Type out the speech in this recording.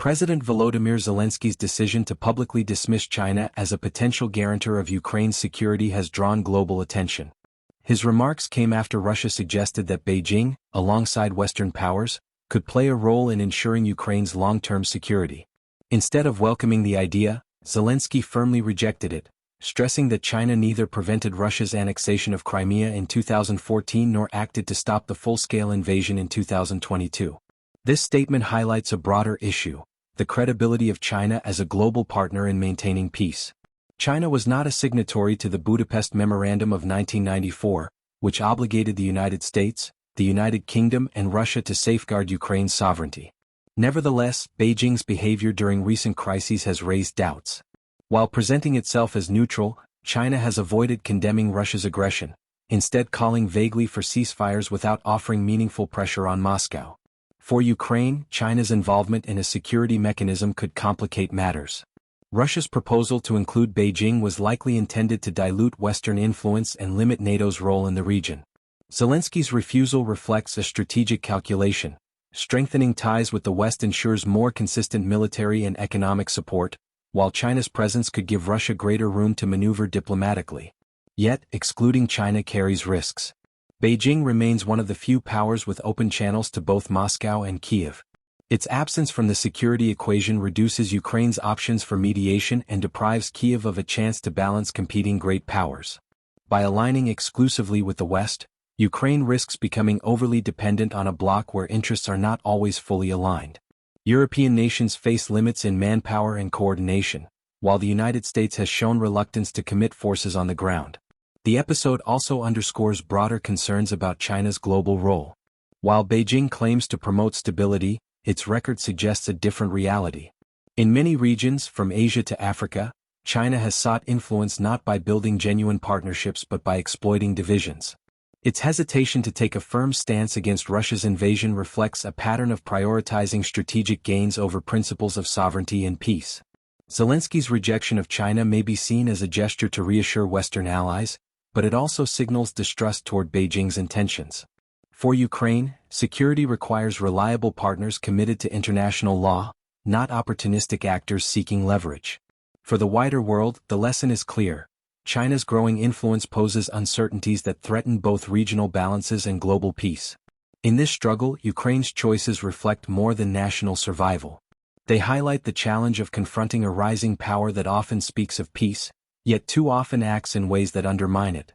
President Volodymyr Zelensky's decision to publicly dismiss China as a potential guarantor of Ukraine's security has drawn global attention. His remarks came after Russia suggested that Beijing, alongside Western powers, could play a role in ensuring Ukraine's long-term security. Instead of welcoming the idea, Zelensky firmly rejected it, stressing that China neither prevented Russia's annexation of Crimea in 2014 nor acted to stop the full-scale invasion in 2022. This statement highlights a broader issue: the credibility of China as a global partner in maintaining peace. China was not a signatory to the Budapest Memorandum of 1994, which obligated the United States, the United Kingdom and Russia to safeguard Ukraine's sovereignty. Nevertheless, Beijing's behavior during recent crises has raised doubts. While presenting itself as neutral, China has avoided condemning Russia's aggression, instead calling vaguely for ceasefires without offering meaningful pressure on Moscow. For Ukraine, China's involvement in a security mechanism could complicate matters. Russia's proposal to include Beijing was likely intended to dilute Western influence and limit NATO's role in the region. Zelensky's refusal reflects a strategic calculation. Strengthening ties with the West ensures more consistent military and economic support, while China's presence could give Russia greater room to maneuver diplomatically. Yet, excluding China carries risks. Beijing remains one of the few powers with open channels to both Moscow and Kiev. Its absence from the security equation reduces Ukraine's options for mediation and deprives Kiev of a chance to balance competing great powers. By aligning exclusively with the West, Ukraine risks becoming overly dependent on a bloc where interests are not always fully aligned. European nations face limits in manpower and coordination, while the United States has shown reluctance to commit forces on the ground. The episode also underscores broader concerns about China's global role. While Beijing claims to promote stability, its record suggests a different reality. In many regions, from Asia to Africa, China has sought influence not by building genuine partnerships but by exploiting divisions. Its hesitation to take a firm stance against Russia's invasion reflects a pattern of prioritizing strategic gains over principles of sovereignty and peace. Zelensky's rejection of China may be seen as a gesture to reassure Western allies, but it also signals distrust toward Beijing's intentions. For Ukraine, security requires reliable partners committed to international law, not opportunistic actors seeking leverage. For the wider world, the lesson is clear: China's growing influence poses uncertainties that threaten both regional balances and global peace. In this struggle, Ukraine's choices reflect more than national survival. They highlight the challenge of confronting a rising power that often speaks of peace, yet too often acts in ways that undermine it.